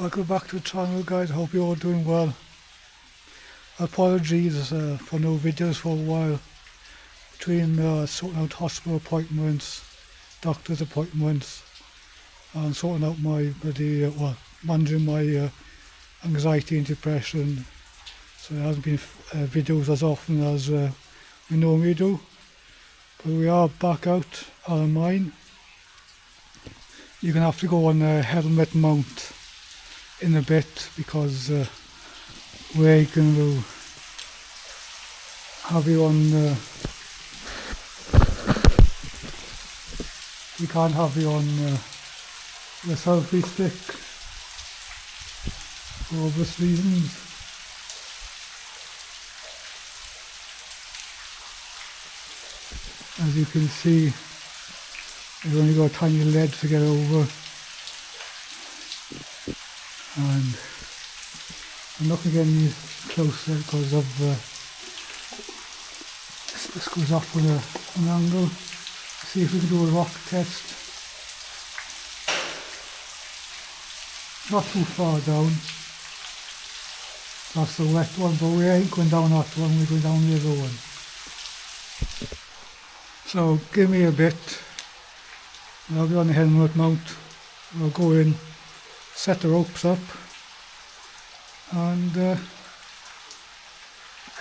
Welcome back to the channel, guys. I hope you're all doing well. Apologies for no videos for a while. Between sorting out hospital appointments, doctor's appointments, and sorting out my managing my anxiety and depression. So there hasn't been videos as often as we normally do. But we are back out on a mine. You're going to have to go on a helmet mount in a bit because we're going to have you on we can't have you on the selfie stick for obvious reasons. As you can see, I've only got a tiny ledge to get over, and I'm not going to get any closer because of this goes off with an angle. Let's see if we can do a rock test. Not too far down. That's the wet one, but we ain't going down that one, we're going down the other one. So give me a bit. I'll be on the helmet mount. I'll go in, set the ropes up, and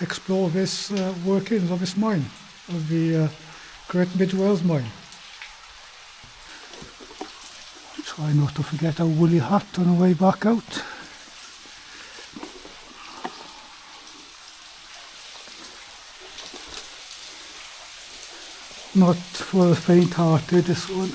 explore this workings of this mine, of the Great Mid Wales mine. Try not to forget our woolly hat on the way back out. Not for the faint-hearted, this one.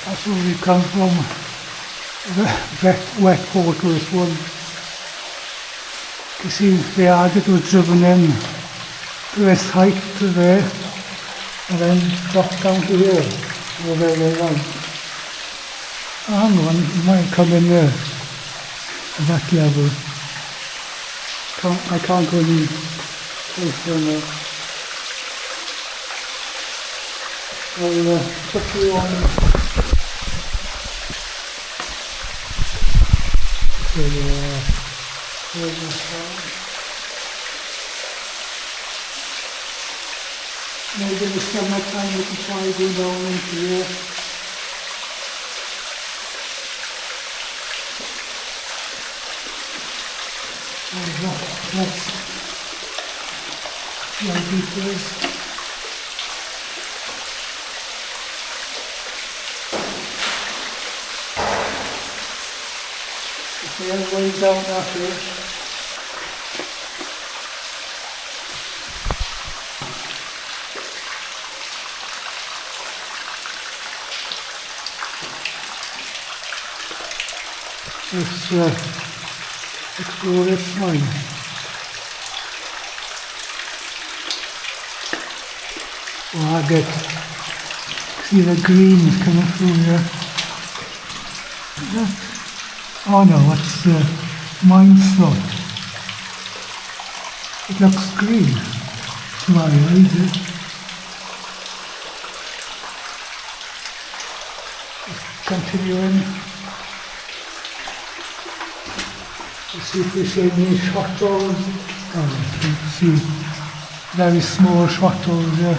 That's where we come from, the wet port to this one. You see the adit was driven in to this height to there, and then dropped down to here, over there around. Hang on, you might come in there, at that level. I can't go any closer now. I'll put you on. Maybe in the summertime we can try going down into here. That's See how deep it is. See how way down that here. Let's explore this mine. Oh, I get, see the greens coming through here. Oh no, it's mine Stope. It looks green to my eyes. Continuing. Let's see if we see any swattles. Oh, you can see very small swattles here.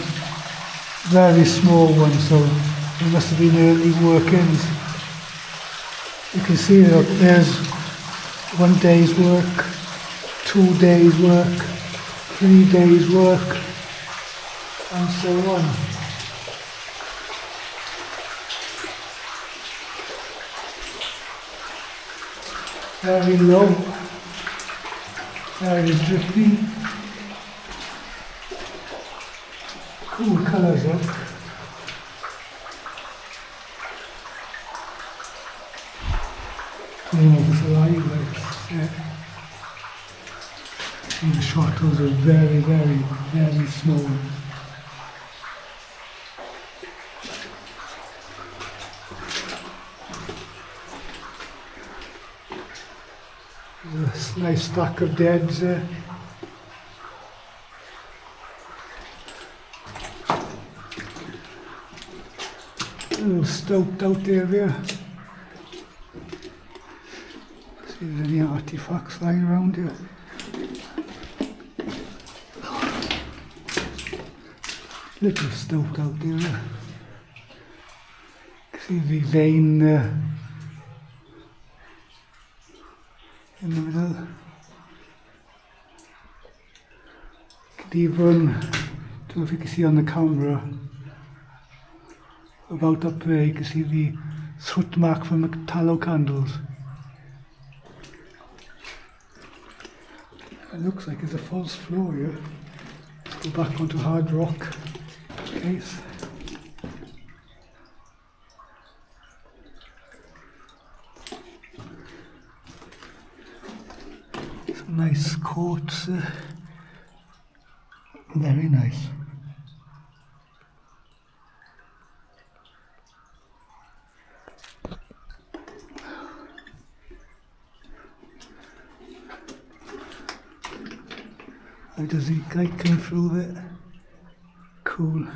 Very small ones, so they must have been early workings. You can see that there's 1 day's work, 2 days work, 3 days work, and so on. Very low, very drippy. Cool colours, look. Almost alive, like, yeah. And the swattles are very, very, very small. There's a nice stack of deads there. A little stoked out area. See if there's any artifacts lying around here. Little stoked out area. See the vein in the middle. Could even, don't know if you can see on the camera, about up there you can see the soot mark from the tallow candles. It looks like it's a false floor here. Let's go back onto hard rock case. Some nice quartz, very nice. How does the light come through it? Cool.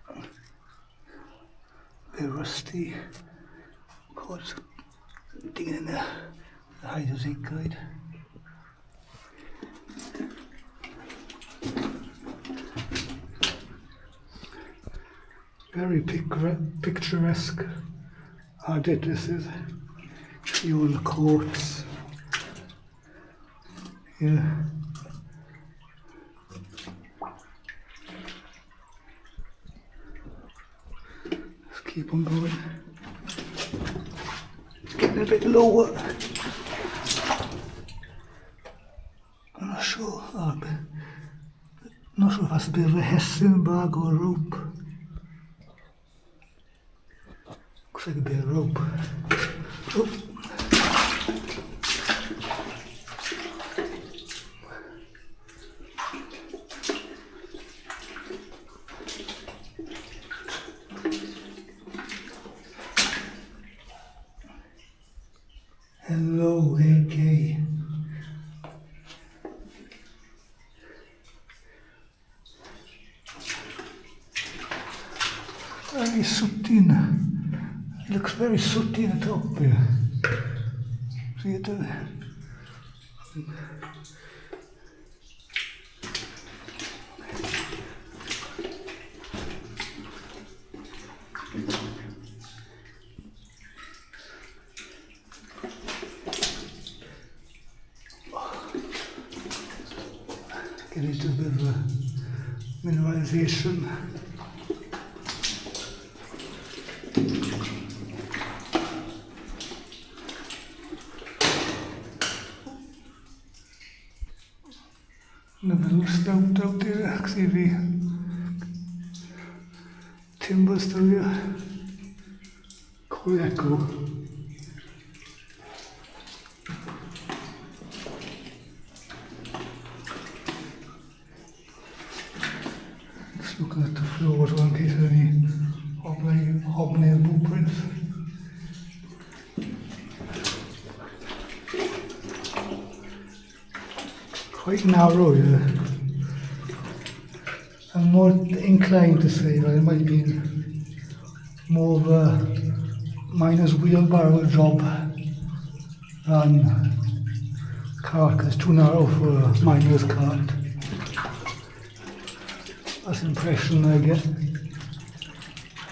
A bit rusty. Of course, digging in there. The hide zinc guide. Very picturesque adit this is. See all the quartz. Yeah. Let's keep on going. It's getting a bit lower. I'm not sure. Not sure if that's a bit of a Hessian bag or a rope. Looks like a bit of rope. Oh. Hello, AK. Very sooty. It looks very sooty at the top here. See it there? get into a bit of a mineralisation. Another little stope out there, I can see the timber still here. Cool echo. Just looking at the floor as well in case there's any hobnail blueprints. Quite narrow here. I'm more inclined to say that it might be more of a miner's wheelbarrow job than cart, 'cause it's too narrow for a miner's cart. That's the impression I get.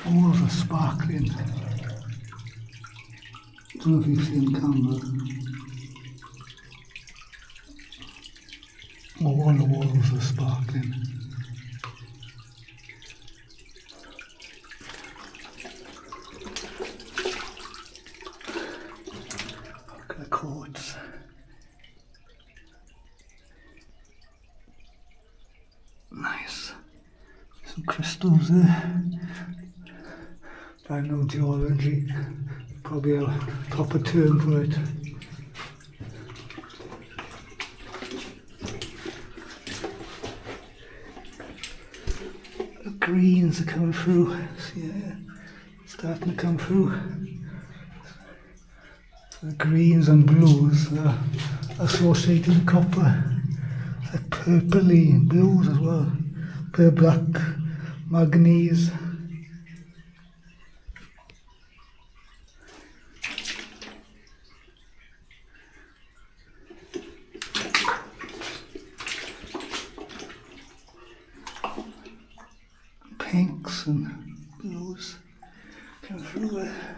Walls are sparkling. Don't know if you see on camera. All the walls are sparkling. Look at the cords. Nice. Some crystals there. I know geology. Probably a proper term for it. The greens are coming through. See, yeah, starting to come through. The greens and blues are associated with copper. It's like purpley blues as well. Pure black, manganese. Pinks and blues come through there.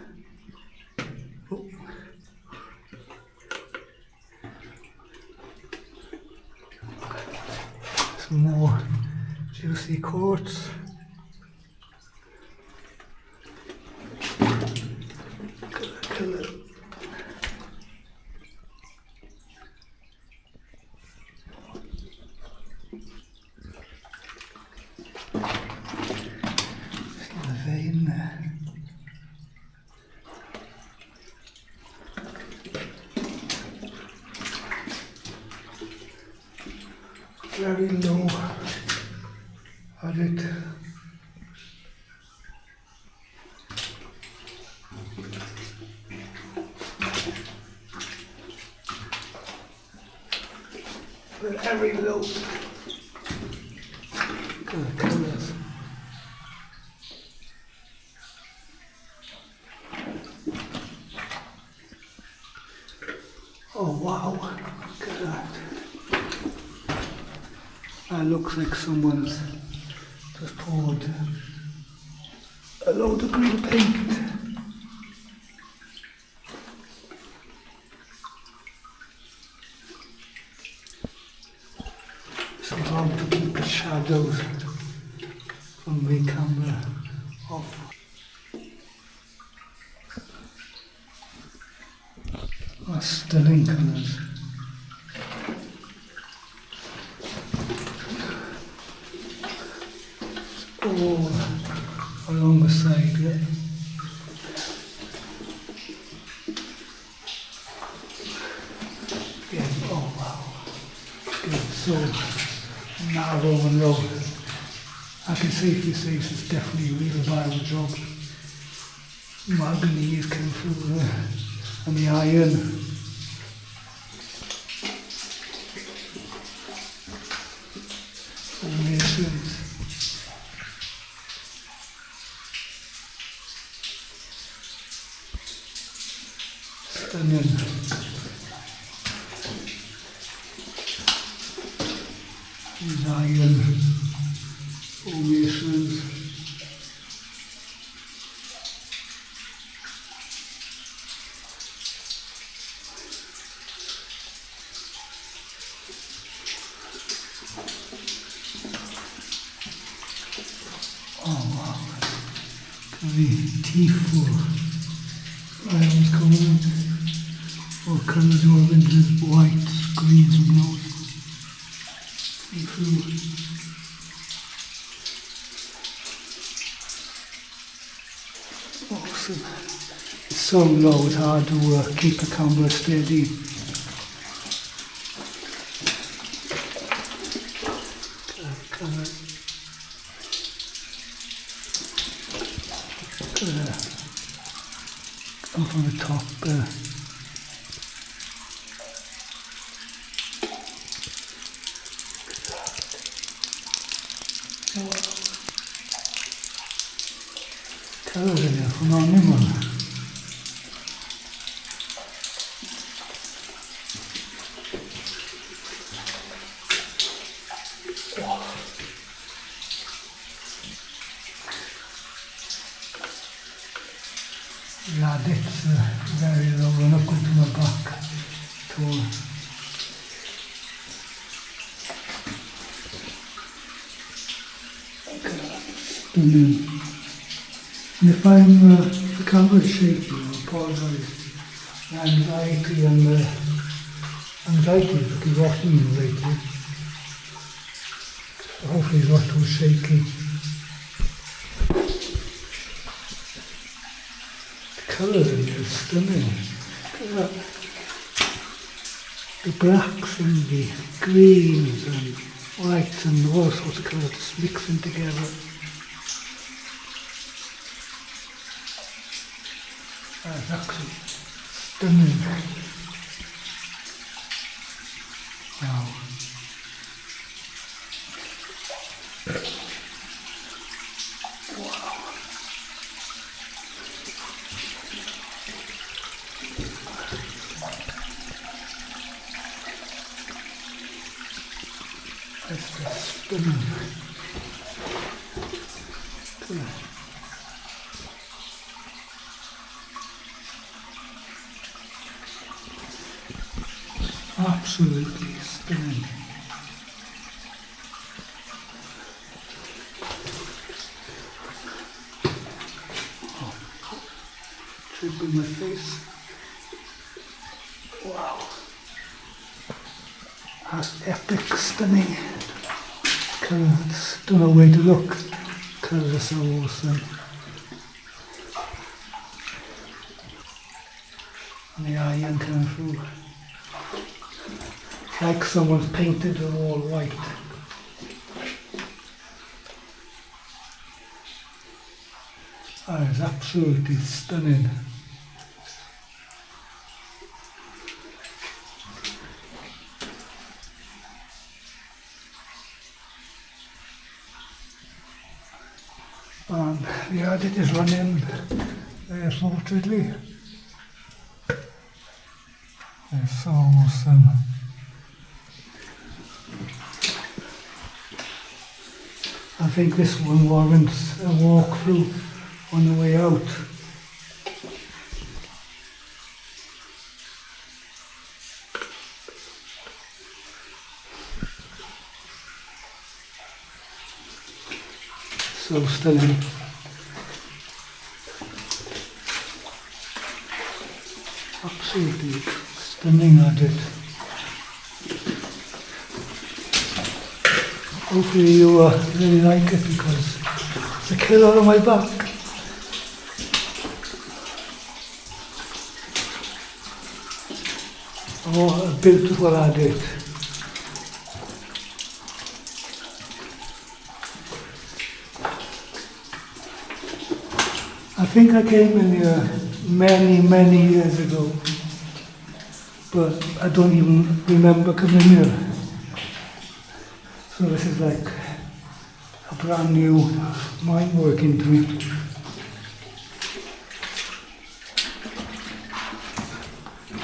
Oh. Some more juicy quartz. Look at that colour. Vein there. Very low adit. Very low. Look at the colours. Oh wow, look at that. That looks like someone's just poured a load of green paint. Somehow to keep the shadows from the camera off. That's stunning colours. All along the side, yeah. Yeah, oh wow. It's so narrow and low. I can safely say this is definitely a real viable job. Manganese came through there, and the iron. Formations. Stunning. These iron formations. T4. Islands coloring. All colours of oranges, whites, greens and blues. T4. Awesome. It's so low, it's hard to keep the camera steady. Up on the top there. Colours in here from animal. Adits very low, run up into my back tall. Stunning. And if the camera's shaky, I apologise. Anxiety because watching you lately. So hopefully it's not too shaky. Colours in here is stunning. Look at that. The blacks and the greens and whites and all sorts of colours mixing together. That's actually stunning. Wow. That's just stunning. Good. Absolutely stunning. Oh, trip in my face. Wow. That's epic, stunning. Colours, don't know where to look. Colours are so awesome. And the iron coming through. Like someone's painted it all white. That is absolutely stunning. And the adit is running sortedly. It's so awesome. I think this one warrants a walkthrough on the way out. So stunning. Absolutely stunning adit. Hopefully you really like it because it's a killer on my back. Oh, a beautiful adit. I think I came in here many years ago, but I don't even remember coming here. So this is like a brand new mind working to me.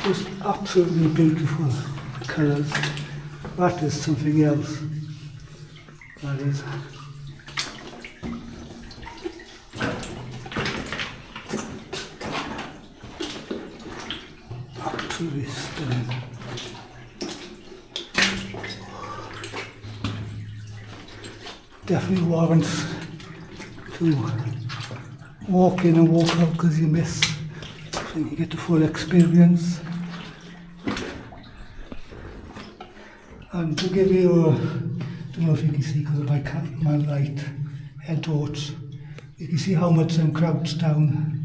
Just absolutely beautiful colours. That is something else. That is. Absolutely stunning. Definitely warrants to walk in and walk out because you miss. I think you get the full experience. And to give you a, I don't know if you can see because of my light head torch, you can see how much I'm crouched down.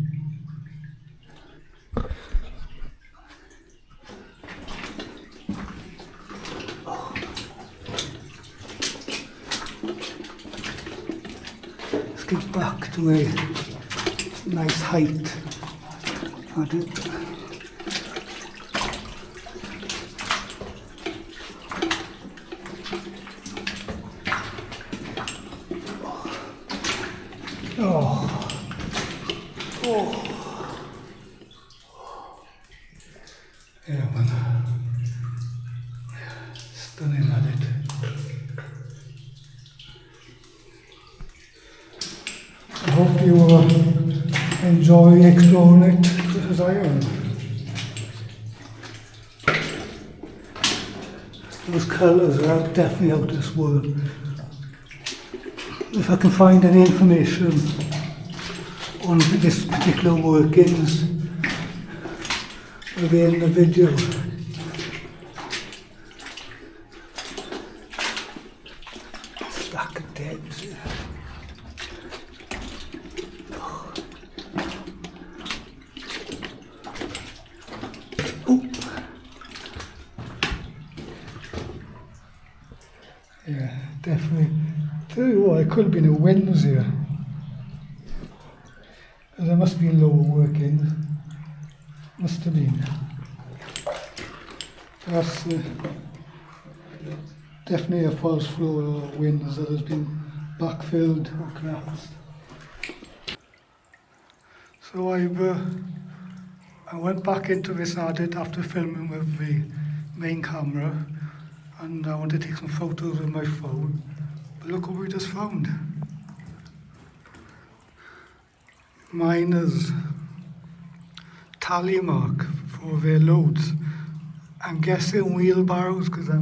Let's get back to a nice height. Yeah, man. Stunning at it. I hope you enjoy exploring it just as I am. Those colours are definitely out of this world. If I can find any information on this particular workings, will be in the video. Stack of deads here. Oh. Yeah, definitely. Tell you what, it could have been a winds here. There must be lower workings. Must have been. That's definitely a false floor or winds that has been backfilled or collapsed. So I went back into this adit after filming with the main camera, and I wanted to take some photos with my phone. But look what we just found. Miners tally mark for their loads. I'm guessing wheelbarrows because I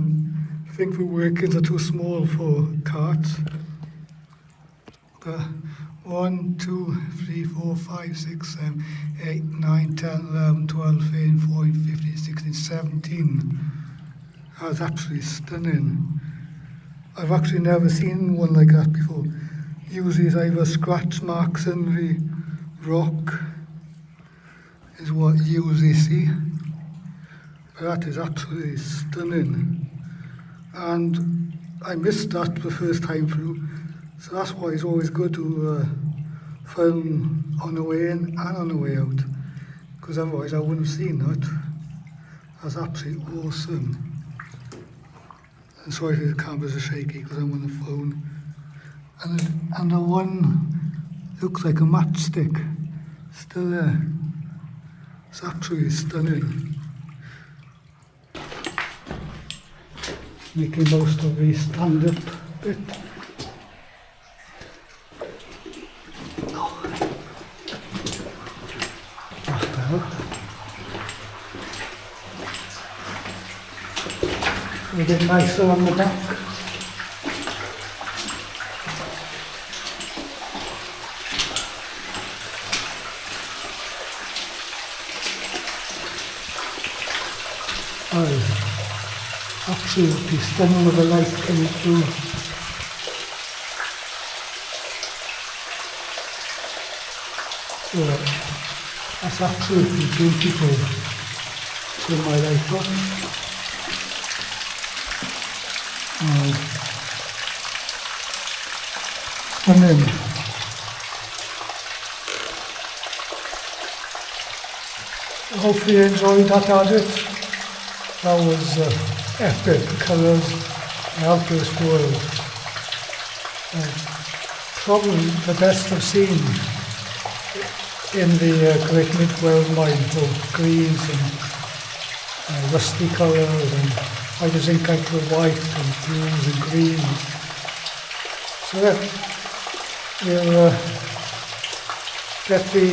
think the workings are too small for carts. 1, 2, 3, 4, 5, 6, 7, 8, 9, 10, 11, 12, 13, 14, 15, 16, 17. That's absolutely stunning. I've actually never seen one like that before. Usually it's either scratch marks in the rock is what you usually see. But that is absolutely stunning. And I missed that the first time through. So that's why it's always good to film on the way in and on the way out. Because otherwise I wouldn't have seen that. That's absolutely awesome. And sorry if the cameras are shaky because I'm on the phone. And the one looks like a matchstick. Still there. It's absolutely stunning. Making most of the stand-up bit. A bit nicer on the back. Oh, absolutely stunning with the light coming through. So that's absolutely beautiful. Turn my light on. Stunning. Hopefully you enjoyed that adit. That was epic colours out of this world. Probably the best I've seen in the Great Mid Wales mine for greens and rusty colours, and I just think I put white and blues and greens. So we'll get the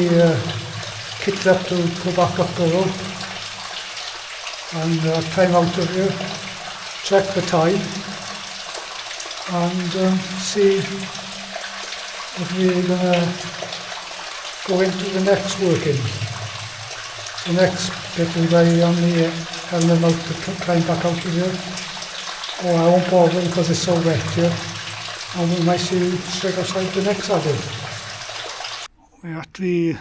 kids up to go back up the rope and climb out of here, check the time and see if we're going to go into the next working. The next bit we lay on the helmet out to climb back out of here. Oh, I won't bother because it's so wet here. And we might see you straight outside the next adit. We're at the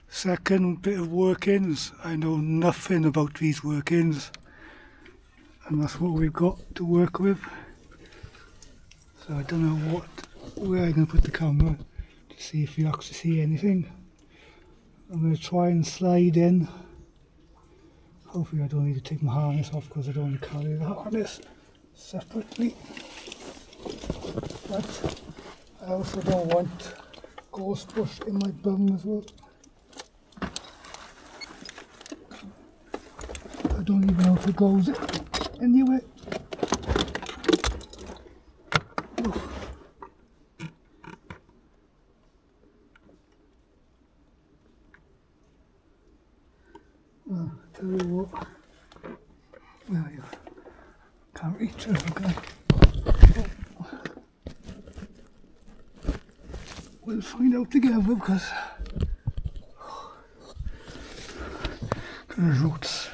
second bit of workings. I know nothing about these workings, and that's what we've got to work with. So I don't know where I'm going to put the camera to see if you actually see anything. I'm going to try and slide in. Hopefully I don't need to take my harness off because I don't want to carry the harness separately. But I also don't want ghost bush in my bum as well. I don't even know if it goes anywhere. Well, tell you what. Well, you can't reach it, okay? We'll find out together because there's roots.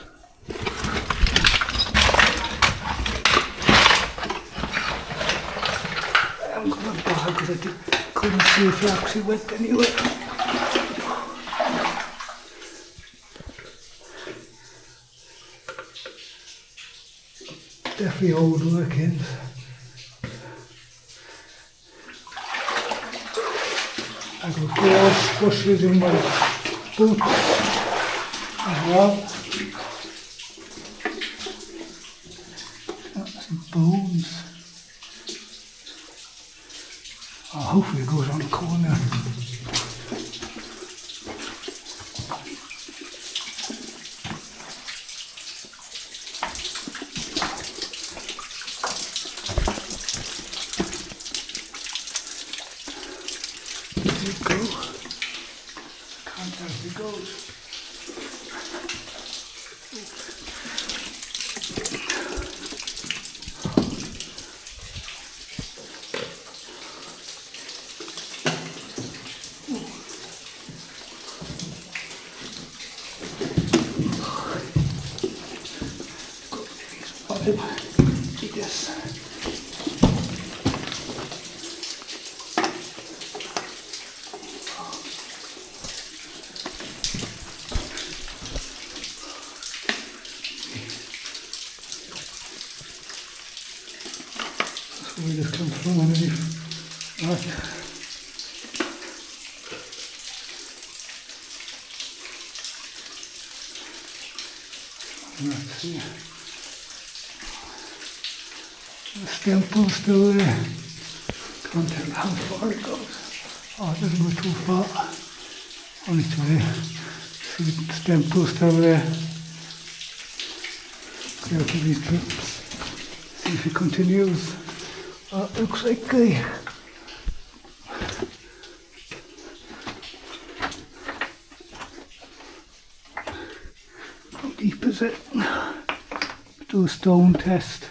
I'm going to bag because I couldn't see if it actually went anywhere. Definitely old workings. I got gorse bushes in my boots as well. Some bones. Oh, hopefully it goes on the corner. Yes. That's where we just come from underneath. Right. Right, see. The stemples still there. Can't tell how far it goes. Oh, it doesn't go too far. Only to there. See the stemples still there. Clear to these drips. See if it continues. Looks like how deep is it? Do a stone test.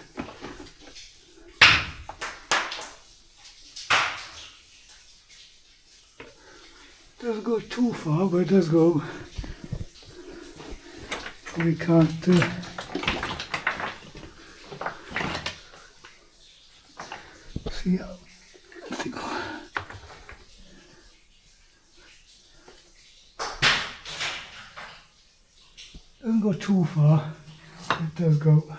Doesn't go too far, but it does go. We can't see how they go. Doesn't go too far, it does go.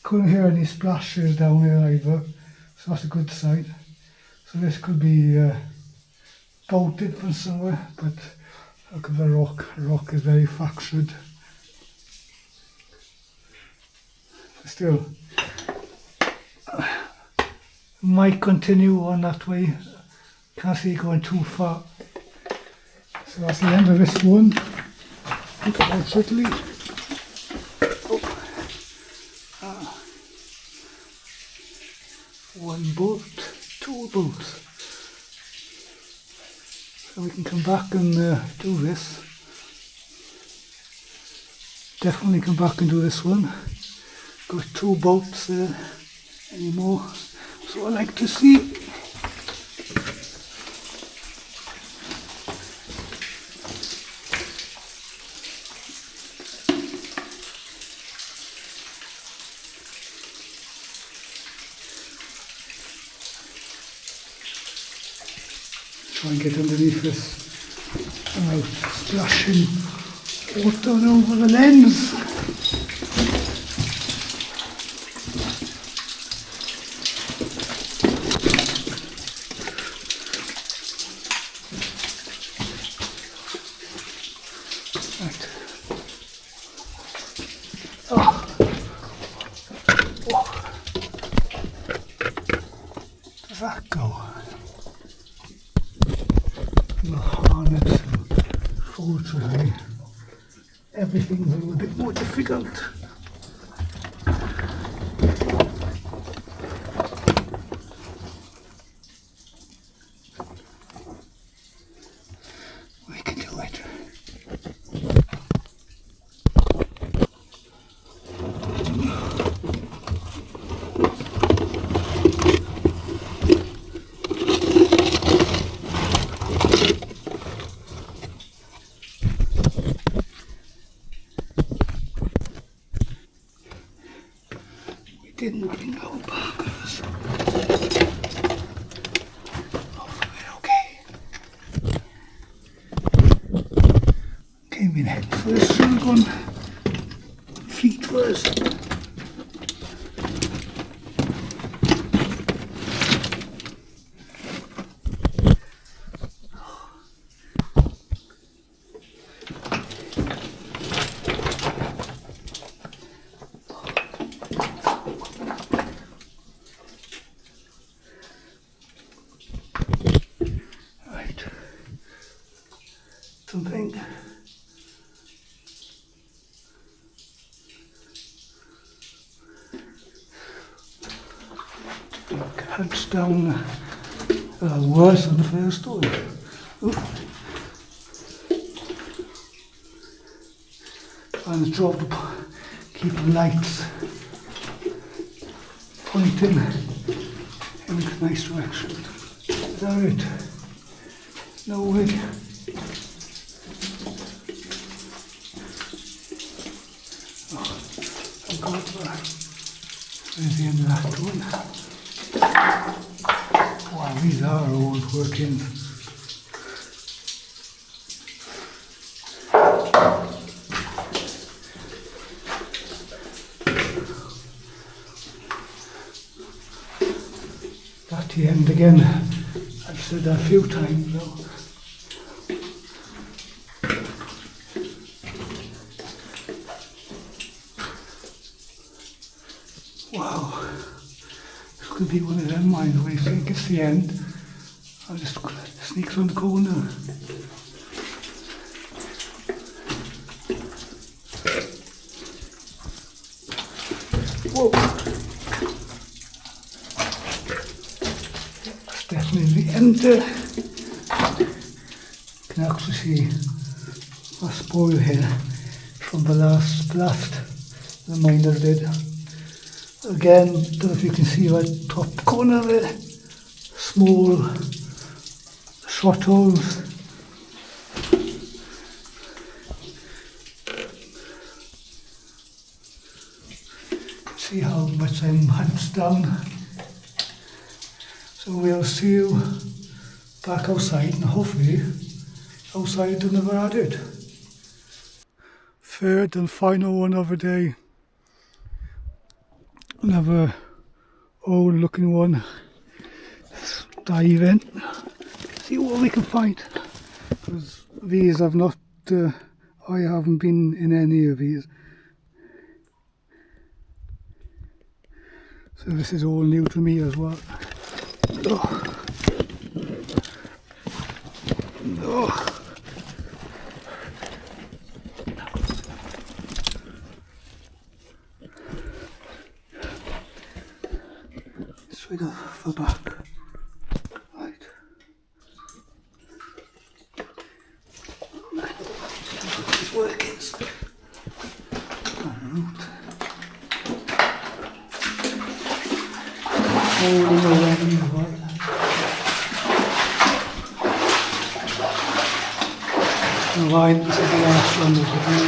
Couldn't hear any splashes down here either. So that's a good sign. So this could be bolted from somewhere, but look at the rock. The rock is very fractured. Still, might continue on that way. Can't see it going too far. So that's the end of this one. Look at that subtly. One bolt, two bolts. So we can come back and do this. Definitely come back and do this one. Got two bolts there anymore. So I like to see. Try and get underneath this without splashing water over the lens. Right. Oh. Oh. Does that go? The harness, fortunately, everything's a little bit more difficult. We can do it. Didn't bring our markers. Hopefully okay. Came in head first, so we're going feet first. Something. Hands down worse than the first one. Trying to drop the keep the lights pointing in a nice direction. Is that it? No way. There's the end of that one. Wow, these are old working. At the end again. I've said that a few times though. Wow, this could be one of them mines where you think it's the end. I'll just sneak around the corner. Whoa! That's definitely the end there. You can actually see a spoil here from the last blast the miners did. Again, don't know if you can see that top corner there, small shot holes. See how much I'm hunched down. So we'll see you back outside and hopefully outside another adit. Third and final one of the day. Another old looking one. Let's dive in, see what we can find. Because these I've not, I haven't been in any of these. So this is all new to me as well. Oh. Oh. Straight off the back. Right. It's working. Holding away. the line, this is the last one of the day.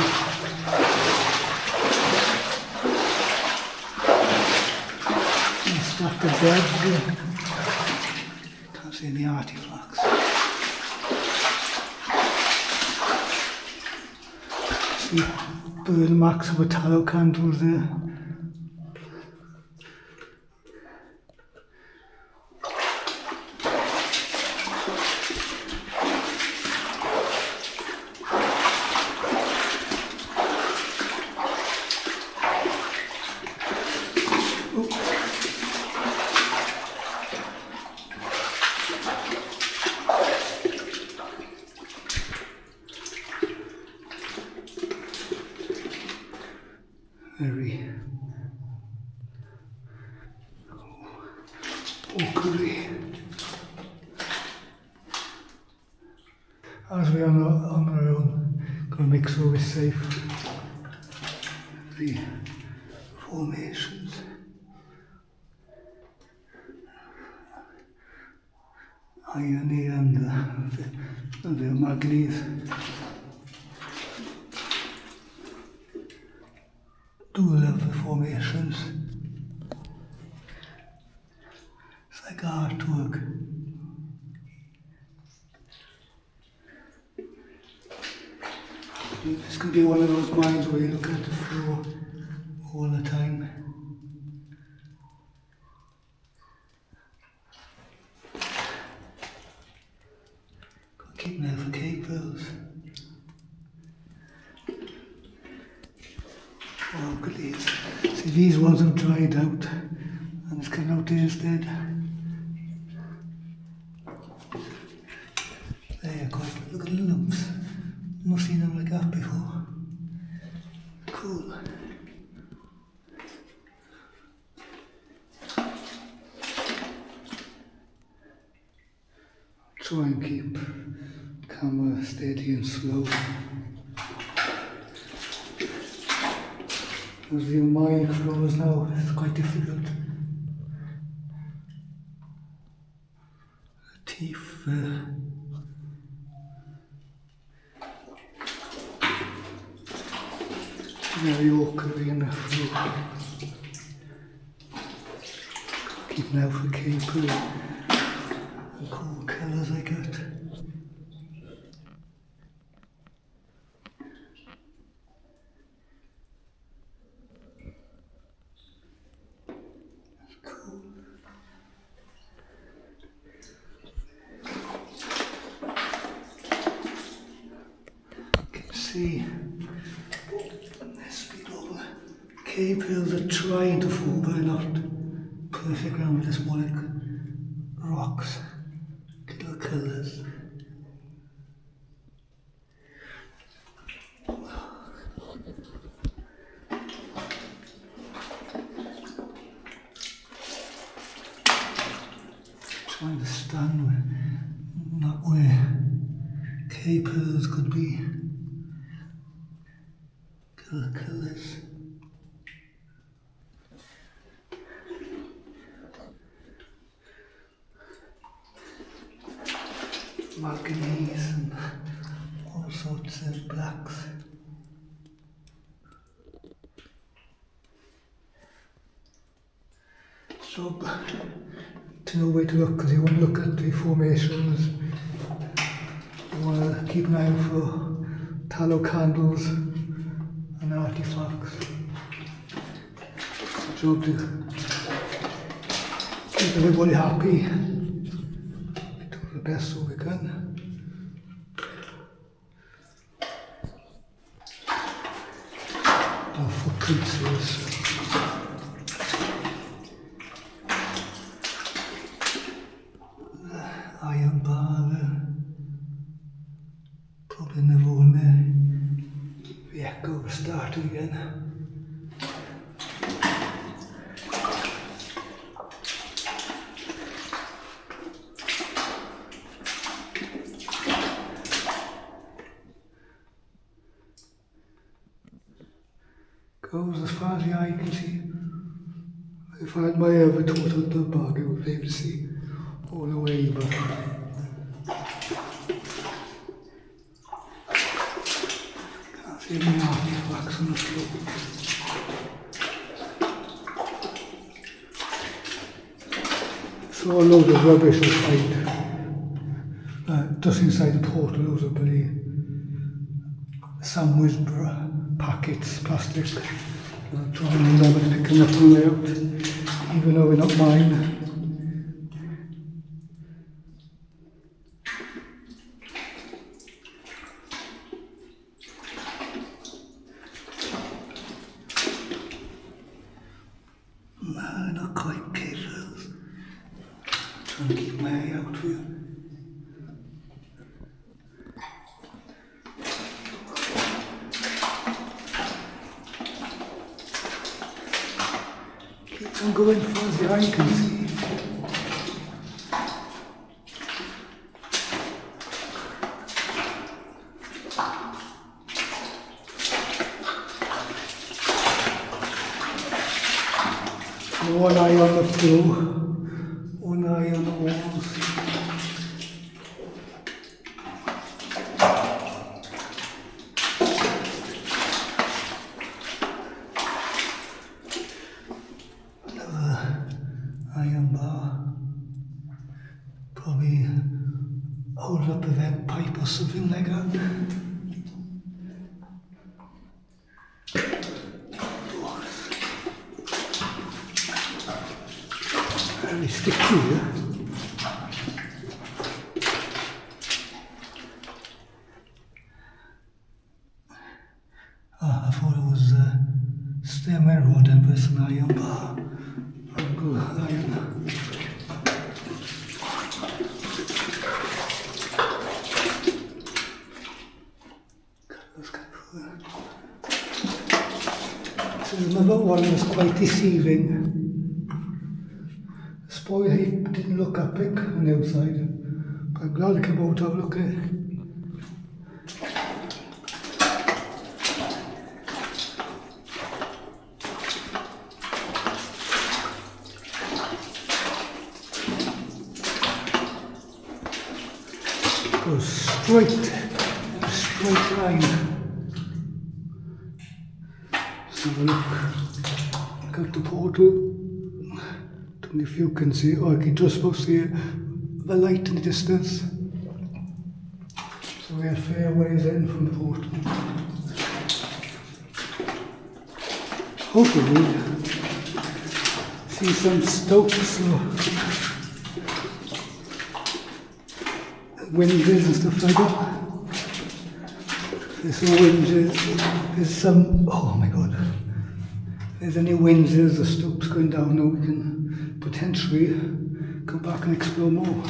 Stack of beds here. Can't see any artifacts. See burn marks of a tallow candles there. Very oakery. As we are on our own, going to make sure we're safe. The formations. Irony and the manganese. Do love the formations. It's like artwork. This could be one of those mines where you look at the floor all the time. Gotta keep an eye for cables. Oh, look at these. See, these ones have dried out and it's coming out here instead. There, quite look at the lumps. Not seen them like that before. Cool. Try and keep camera steady and slow. As the mine floors now, it's quite difficult. The teeth very awkwardly in the floor. Keep an eye for capers and cool colours I got. See, this people, cave hills are trying to fall, but they're not perfect around with this more like rocks, little colours. Trying to stand where, not where cave hills could be. Colours. Manganese and all sorts of blacks. So, to know where to look, because you want to look at the formations, you want to keep an eye out for tallow candles and artifacts. It's a job to keep everybody happy. We do the best so we can. Our footprints is iron bar there. Probably never won there. The echo started again. Goes as far as the eye can see. If I had my ever total the bug, I would be able to see all the way, but Give me artifacts on the floor. So a load of rubbish inside, just inside the portal, loads of bloody sandwich packets, plastic. I'll try and remember to pick them up on the way out, even though they're not mine. No, not quite cables. Trying to keep my eye out for you. Keeps on going far as the eye can see. One eye on the floor, one eye on the walls. Another iron bar. Probably hold up a vent pipe or something like that. Very sticky here. I thought it was stairway rod and there's an iron bar. I'll go iron. So another one was quite deceiving. Spoil heap didn't look that big on the outside, but I'm glad I came out to have a look at it. Goes straight line. Let's have a look. Look out the portal. If you can see, or I can just about see the light in the distance. So we are fair ways in from the portal. Hopefully, see some stopes or winges and stuff like that. There's some winges, there's some, oh my god. If there's any winges or stopes going down, now we can potentially go back and explore more.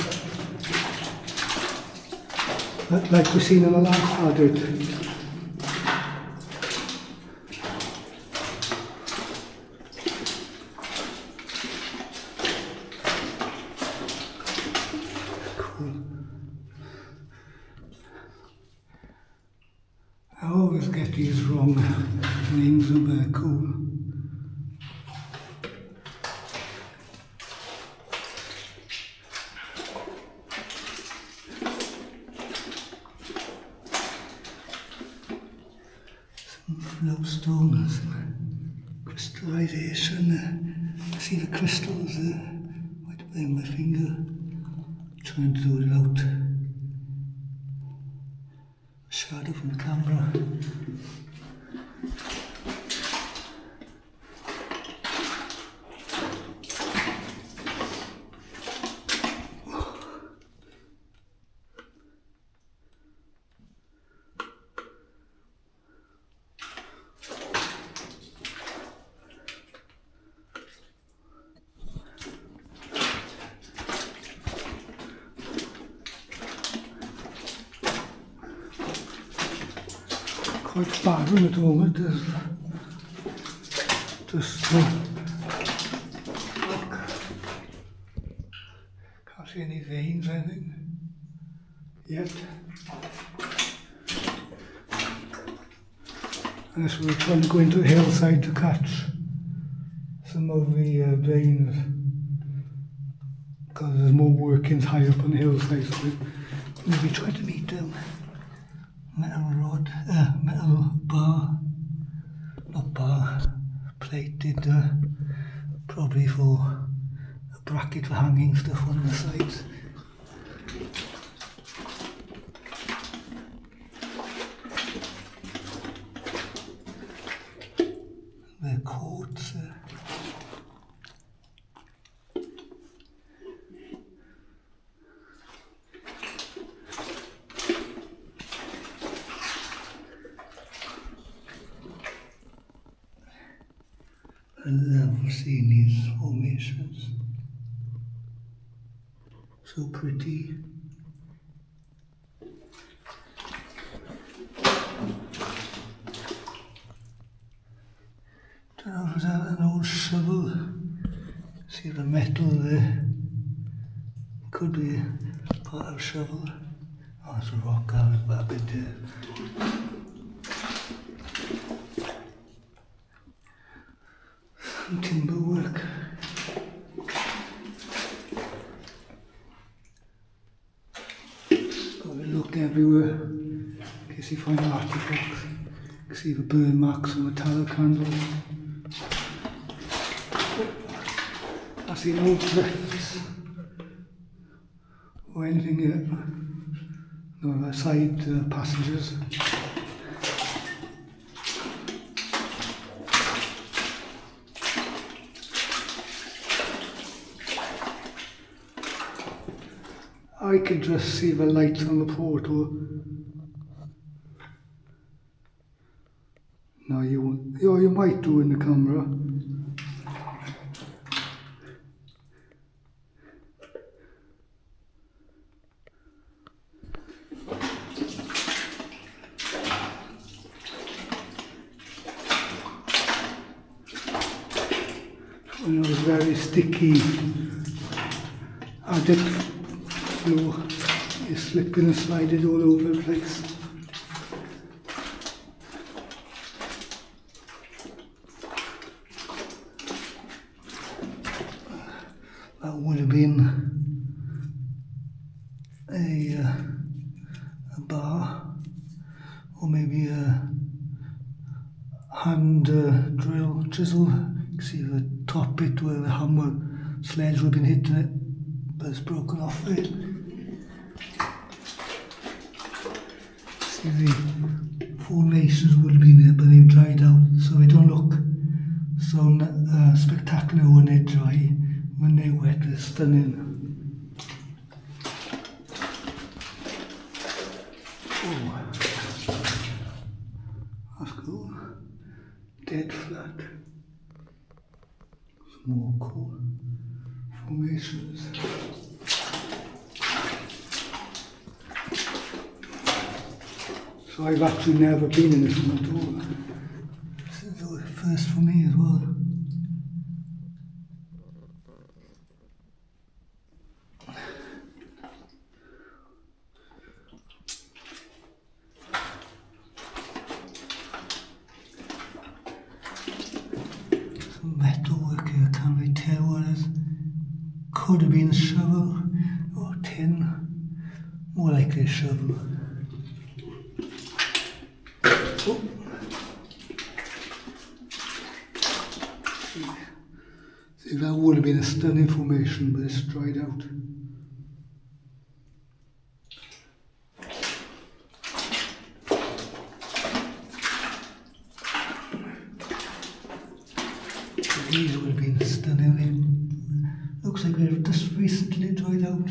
Like we've seen in the last adit. Cool. I always get these wrong names of cool. Flowstones, crystallization. See the crystals there, right behind my finger. Trying to do it without shadow from the camera. Quite barren at the moment. There's just look. Can't see any veins or anything yet. Unless we're trying to go into the hillside to catch some of the veins, because there's more workings high up on the hillside, so we maybe try to meet them. metal bar, not bar, plated, probably for a bracket for hanging stuff on the sides. The coats. I love seeing these formations. So pretty. Don't know if it was an old shovel. See the metal there. Could be part of a shovel. Oh, it's a rock out of that bit there. Some timber work. Gotta look everywhere in case you find artifacts. You can see the burn marks on the tallow candles. I see no drifts or anything yet. No side passages. I can just see the lights on the portal. No, you won't. Oh, you might do in the camera. When it was very sticky, adit floor is slipping and sliding all over the place. That would have been a bar, or maybe a hand drill chisel. You can see the top bit where the hammer sledge would have been hitting it, but it's broken off there. See the formations would have been there, but they've dried out, so they don't look so spectacular when they're dry. When they're wet, they're stunning. Oh, that's cool. Dead flat. Some more cool formations. So I've actually never been in this one at all. This is the first for me as well. Some metal work here, I can't really tell what it is. Could have been a shovel or tin. More likely a shovel. Oh. See, that would have been a stunning formation, but it's dried out. These would have been stunning. Looks like they've just recently dried out.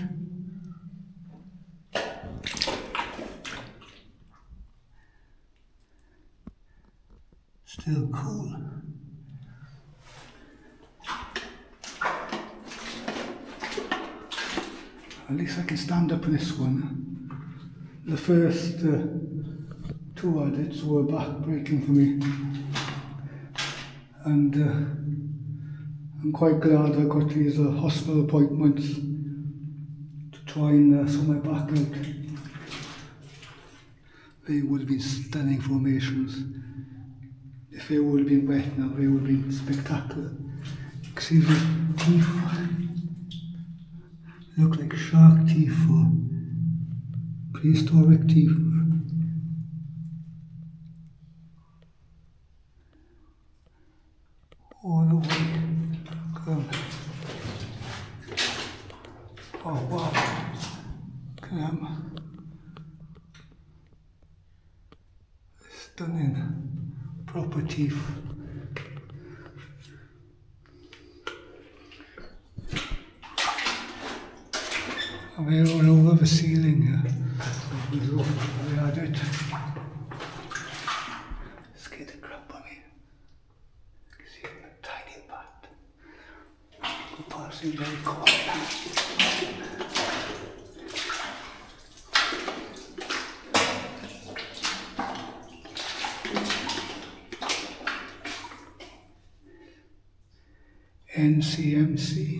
Still cool. At least I can stand up in this one. The first two adits were back-breaking for me. And I'm quite glad I got these hospital appointments to try and sort my back out. They would have been stunning formations. If they would have been wet now, they would have been spectacular. You can see the teeth. They look like shark teeth or prehistoric teeth. all the way. Come. Oh wow. Come. Stunning. Proper teeth. And we're all over the ceiling here. We had it. Scared the crap on me. See a tiny bat. Go passing very quiet. NCMC.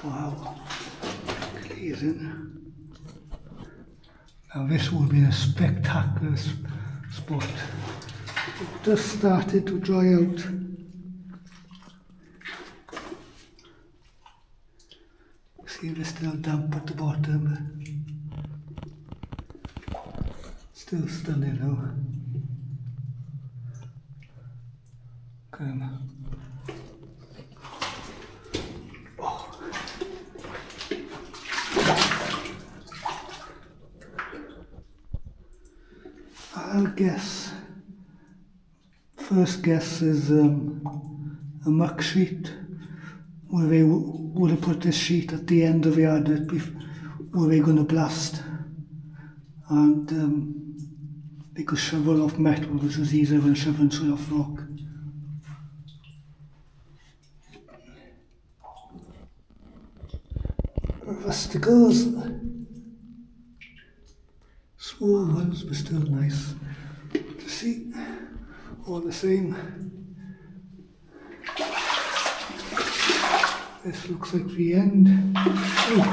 Wow, amazing. Now this would be a spectacular spot. It just started to dry out. See, we're still damp at the bottom. Still stunning though. Come. I'll guess. First guess is a muck sheet, where they would have put this sheet at the end of the adit where they're going to blast, and they could shovel off metal, which was easier than shoveling straight off rock. Rusticles. Small ones, but still nice to see. All the same. This looks like the end. Oh.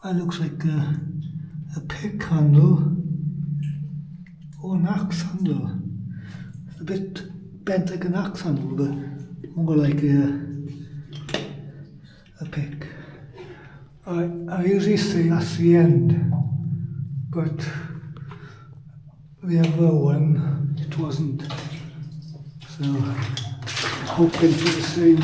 That looks like a pick handle or an axe handle. It's a bit bent like an axe handle, but more like a pick. I usually say that's the end, but the other one, it wasn't. So, hoping for the same.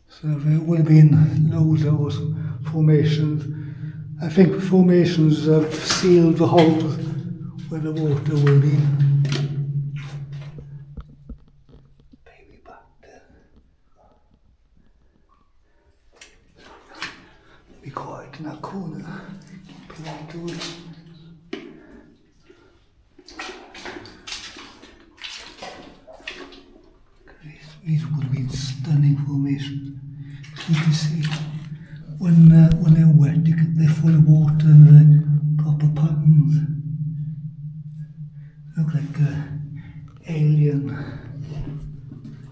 So there would have been loads of those formations. I think the formations have sealed the holes where the water will be. Be quiet in that corner. Polite to it. These would have been stunning formations. You can see when they're wet, they're full of water and they're proper patterns. Look like alien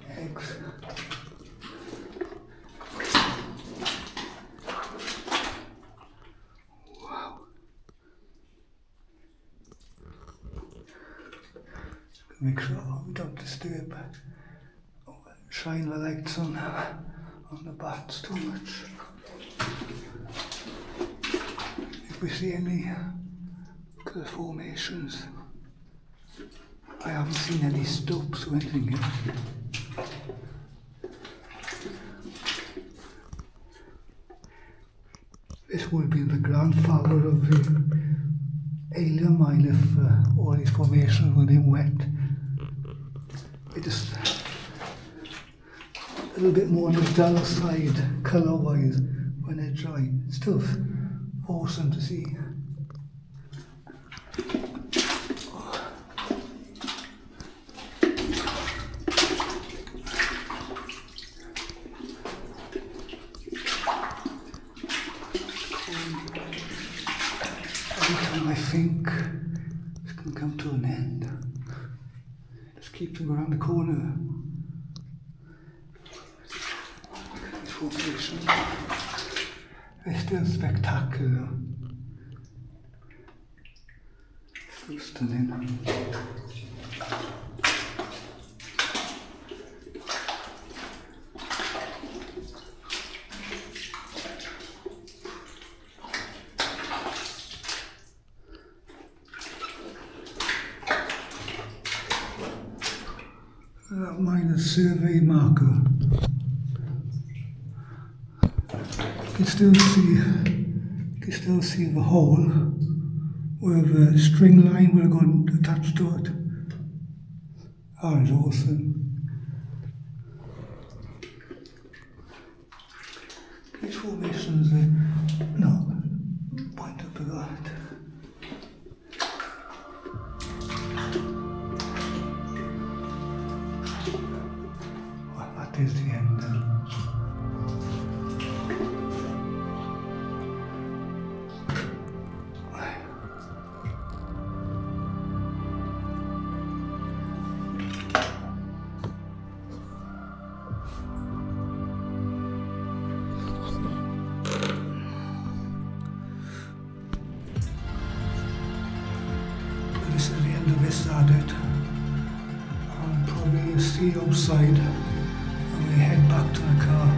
eggs. Make sure we don't disturb, shine the lights on the bats too much. If we see any good formations, I haven't seen any stopes or anything yet. This would be the grandfather of the alien mine if all these formations were in wet. It just a little bit more on the duller side, colour-wise, when they're dry. It's still awesome to see. Every time I think it's going to come to an end, just keep them around the corner. formation. They're still spectacular. Still stunning. That minor survey marker. You can still see the hole where the string line will go attached to it. That is awesome. These formations no, point up to that. Well, that is the end then. This is the end of this adit. I'll probably see you outside and we head back to the car.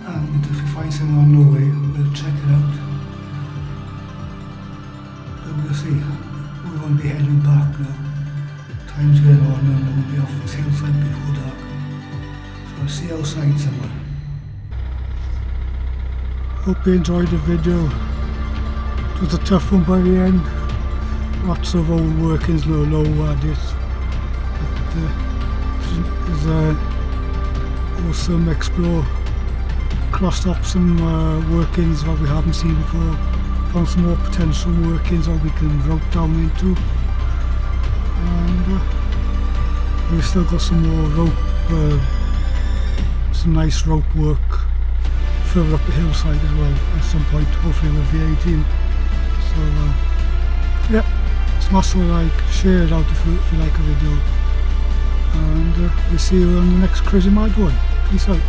And if we find something on the way, we'll check it out. But we'll see. We won't be heading back now. Time's going on and we'll be off this hillside before dark. So I'll see you outside somewhere. Hope you enjoyed the video. It was a tough one by the end. Lots of old workings, no low adits. But there's awesome explore. Crossed up some workings that we haven't seen before. Found some more potential workings that we can rope down into. And we've still got some more rope, some nice rope work further up the hillside as well at some point, hopefully with the 18. So yeah, smash the like, share it out if you like a video, and we'll see you on the next Crazy Mad one. Peace out.